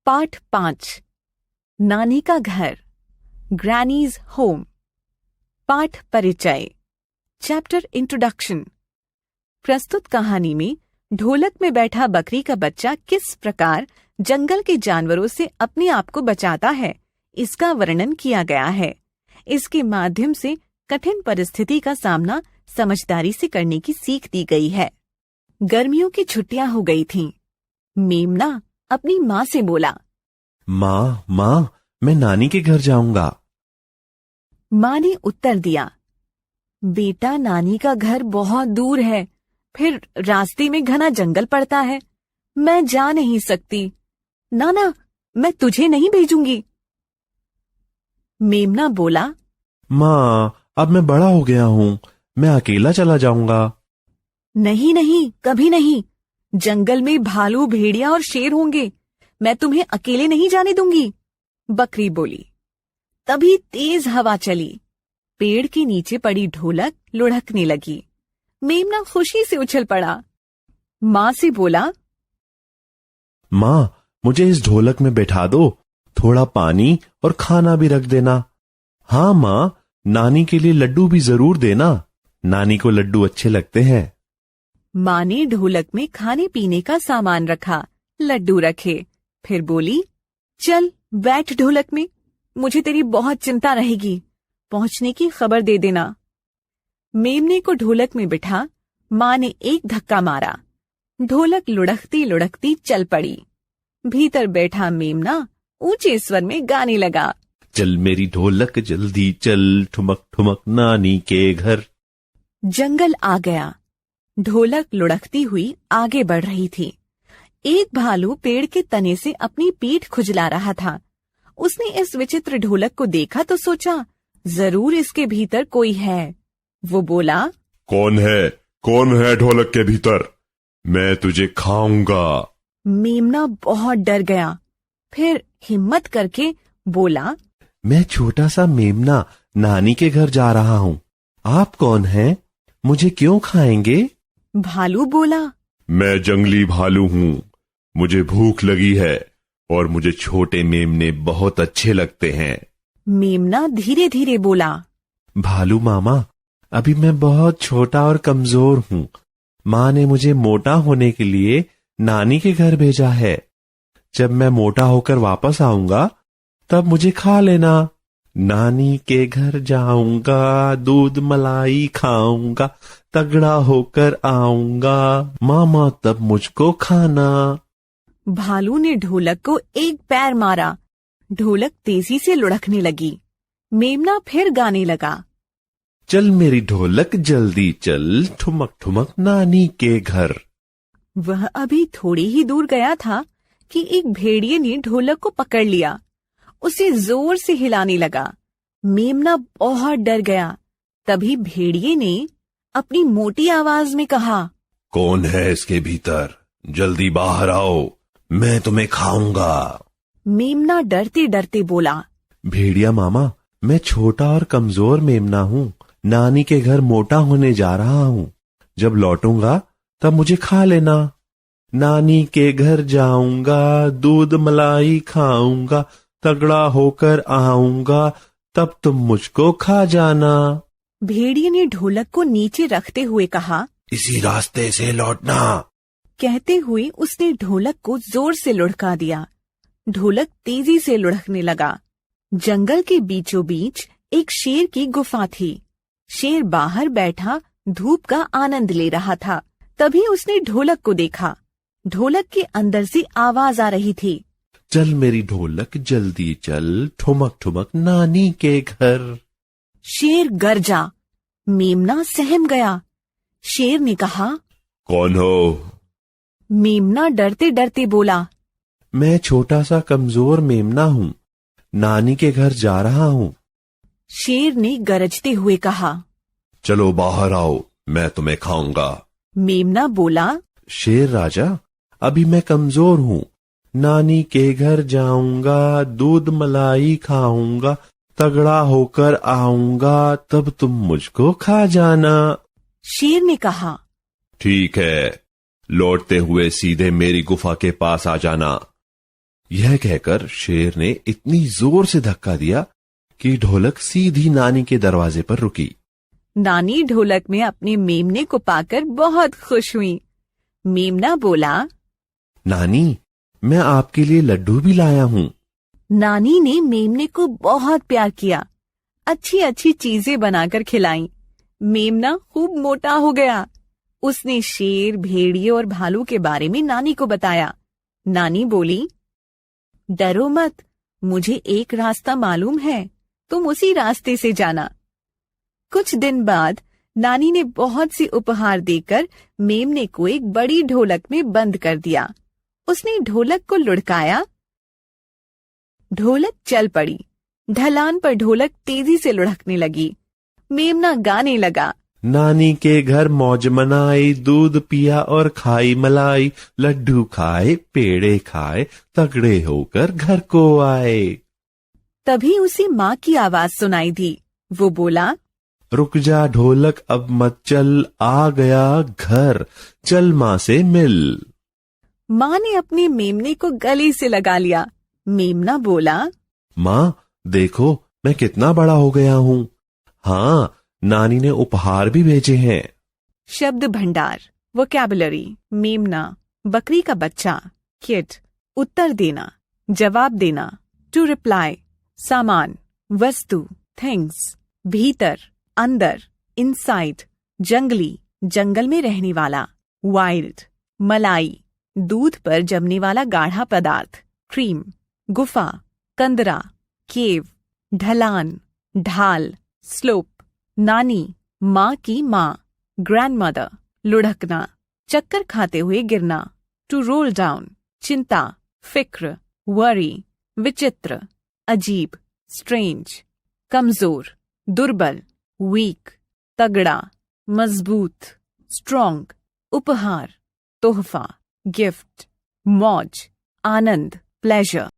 पाठ 5 नानी का घर ग्रैनीज होम। पाठ परिचय चैप्टर इंट्रोडक्शन। प्रस्तुत कहानी में ढोलक में बैठा बकरी का बच्चा किस प्रकार जंगल के जानवरों से अपने आप को बचाता है, इसका वर्णन किया गया है। इसके माध्यम से कठिन परिस्थिति का सामना समझदारी से करने की सीख दी गई है। गर्मियों की छुट्टियां हो गई थीं। मेमना अपनी माँ से बोला, माँ, मैं नानी के घर जाऊंगा। माँ ने उत्तर दिया, बेटा नानी का घर बहुत दूर है, फिर रास्ते में घना जंगल पड़ता है, मैं जा नहीं सकती। ना, मैं तुझे नहीं भेजूंगी। मेमना बोला, माँ, अब मैं बड़ा हो गया हूँ, मैं अकेला चला जाऊंगा। नहीं, कभी नहीं। जंगल में भालू, भेड़िया और शेर होंगे, मैं तुम्हें अकेले नहीं जाने दूंगी। बकरी बोली। तभी तेज हवा चली, पेड़ के नीचे पड़ी ढोलक लुढ़कने लगी। मेमना खुशी से उछल पड़ा। माँ से बोला, माँ, मुझे इस ढोलक में बैठा दो, थोड़ा पानी और खाना भी रख देना। हाँ माँ, नानी के लिए लड्डू भी जरूर देना, नानी को लड्डू अच्छे लगते हैं। माँ ने ढोलक में खाने पीने का सामान रखा, लड्डू रखे, फिर बोली, चल बैठ ढोलक में, मुझे तेरी बहुत चिंता रहेगी, पहुंचने की खबर दे देना। मेमने को ढोलक में बिठा माँ ने एक धक्का मारा, ढोलक लुढ़कती लुढ़कती चल पड़ी। भीतर बैठा मेमना ऊंचे स्वर में गाने लगा, चल मेरी ढोलक जल्दी चल, ठुमक ठुमक नानी के घर। जंगल आ गया। ढोलक लुढ़कती हुई आगे बढ़ रही थी। एक भालू पेड़ के तने से अपनी पीठ खुजला रहा था। उसने इस विचित्र ढोलक को देखा तो सोचा, जरूर इसके भीतर कोई है। वो बोला, कौन है ढोलक के भीतर? मैं तुझे खाऊंगा। मेमना बहुत डर गया, फिर हिम्मत करके बोला, मैं छोटा सा मेमना नानी के घर जा रहा हूँ। आप कौन हैं? मुझे क्यों खाएंगे? भालू बोला, मैं जंगली भालू हूँ, मुझे भूख लगी है और मुझे छोटे मेमने बहुत अच्छे लगते हैं। मेमना धीरे धीरे बोला, भालू मामा, अभी मैं बहुत छोटा और कमजोर हूँ। माँ ने मुझे मोटा होने के लिए नानी के घर भेजा है। जब मैं मोटा होकर वापस आऊंगा तब मुझे खा लेना। नानी के घर जाऊंगा, दूध मलाई खाऊंगा, तगड़ा होकर आऊंगा, मामा तब मुझको खाना। भालू ने ढोलक को एक पैर मारा, ढोलक तेजी से लुढ़कने लगी। मेमना फिर गाने लगा, चल मेरी ढोलक जल्दी चल, ठुमक ठुमक नानी के घर। वह अभी थोड़ी ही दूर गया था कि एक भेड़िए ने ढोलक को पकड़ लिया, उसे जोर से हिलाने लगा। मेमना बहुत डर गया। तभी भेड़िए ने अपनी मोटी आवाज में कहा, कौन है इसके भीतर? जल्दी बाहर आओ, मैं तुम्हें खाऊंगा। मेमना डरते डरते बोला, भेड़िया मामा, मैं छोटा और कमजोर मेमना हूँ, नानी के घर मोटा होने जा रहा हूँ। जब लौटूंगा तब मुझे खा लेना। नानी के घर जाऊंगा, दूध मलाई खाऊंगा, तगड़ा होकर आऊंगा, तब तुम मुझको खा जाना। भेड़िए ने ढोलक को नीचे रखते हुए कहा, इसी रास्ते से लौटना। कहते हुए उसने ढोलक को जोर से लुढ़का दिया। ढोलक तेजी से लुढ़कने लगा। जंगल के बीचों बीच एक शेर की गुफा थी। शेर बाहर बैठा धूप का आनंद ले रहा था। तभी उसने ढोलक को देखा। ढोलक के अंदर से आवाज आ रही थी, चल मेरी ढोलक जल्दी चल, ठुमक ठुमक नानी के घर। शेर गरजा। मेमना सहम गया। शेर ने कहा, कौन हो? मेमना डरते डरते बोला, मैं छोटा सा कमजोर मेमना हूँ, नानी के घर जा रहा हूँ। शेर ने गरजते हुए कहा, चलो बाहर आओ, मैं तुम्हें खाऊंगा। मेमना बोला, शेर राजा, अभी मैं कमजोर हूँ, नानी के घर जाऊंगा, दूध मलाई खाऊंगा, तगड़ा होकर आऊंगा, तब तुम मुझको खा जाना। शेर ने कहा, ठीक है, लौटते हुए सीधे मेरी गुफा के पास आ जाना। यह कहकर शेर ने इतनी जोर से धक्का दिया कि ढोलक सीधी नानी के दरवाजे पर रुकी। नानी ढोलक में अपने मेमने को पाकर बहुत खुश हुई। मेमना बोला, नानी, मैं आपके लिए लड्डू भी लाया हूँ। नानी ने मेमने को बहुत प्यार किया, अच्छी अच्छी चीजें बनाकर खिलाई। मेमना खूब मोटा हो गया। उसने शेर, भेड़िए और भालू के बारे में नानी को बताया। नानी बोली, डरो मत, मुझे एक रास्ता मालूम है, तुम उसी रास्ते से जाना। कुछ दिन बाद नानी ने बहुत सी उपहार देकर मेमने को एक बड़ी ढोलक में बंद कर दिया। उसने ढोलक को लुढ़काया। ढोलक चल पड़ी। ढलान पर ढोलक तेजी से लुढ़कने लगी। मेमना गाने लगा, नानी के घर मौज मनाई, दूध पिया और खाई मलाई, लड्डू खाए, पेड़े खाए, तगड़े होकर घर को आए। तभी उसी माँ की आवाज सुनाई दी। वो बोला, रुक जा ढोलक, अब मत चल, आ गया घर, चल माँ से मिल। माँ ने अपने मेमने को गले से लगा लिया। मेमना बोला, माँ देखो, मैं कितना बड़ा हो गया हूँ। हाँ, नानी ने उपहार भी भेजे हैं। शब्द भंडार, वोकैबुलरी। मेमना, बकरी का बच्चा, किड। उत्तर देना, जवाब देना, टू रिप्लाई। सामान, वस्तु, थिंग्स। भीतर, अंदर, इनसाइड। जंगली, जंगल में रहने वाला। वाइल्ड, मलाई, दूध पर जमने वाला गाढ़ा पदार्थ। क्रीम, गुफा, कंदरा, केव। ढलान, ढाल, स्लोप। नानी, माँ की माँ, ग्रैंडमदर। लुढ़कना, चक्कर खाते हुए गिरना, टू रोल डाउन। चिंता, फिक्र, वरी, विचित्र, अजीब, स्ट्रेंज। कमजोर, दुर्बल, वीक। तगड़ा, मजबूत, स्ट्रॉन्ग। उपहार, तोहफा, गिफ्ट। मौज, आनंद, प्लेजर।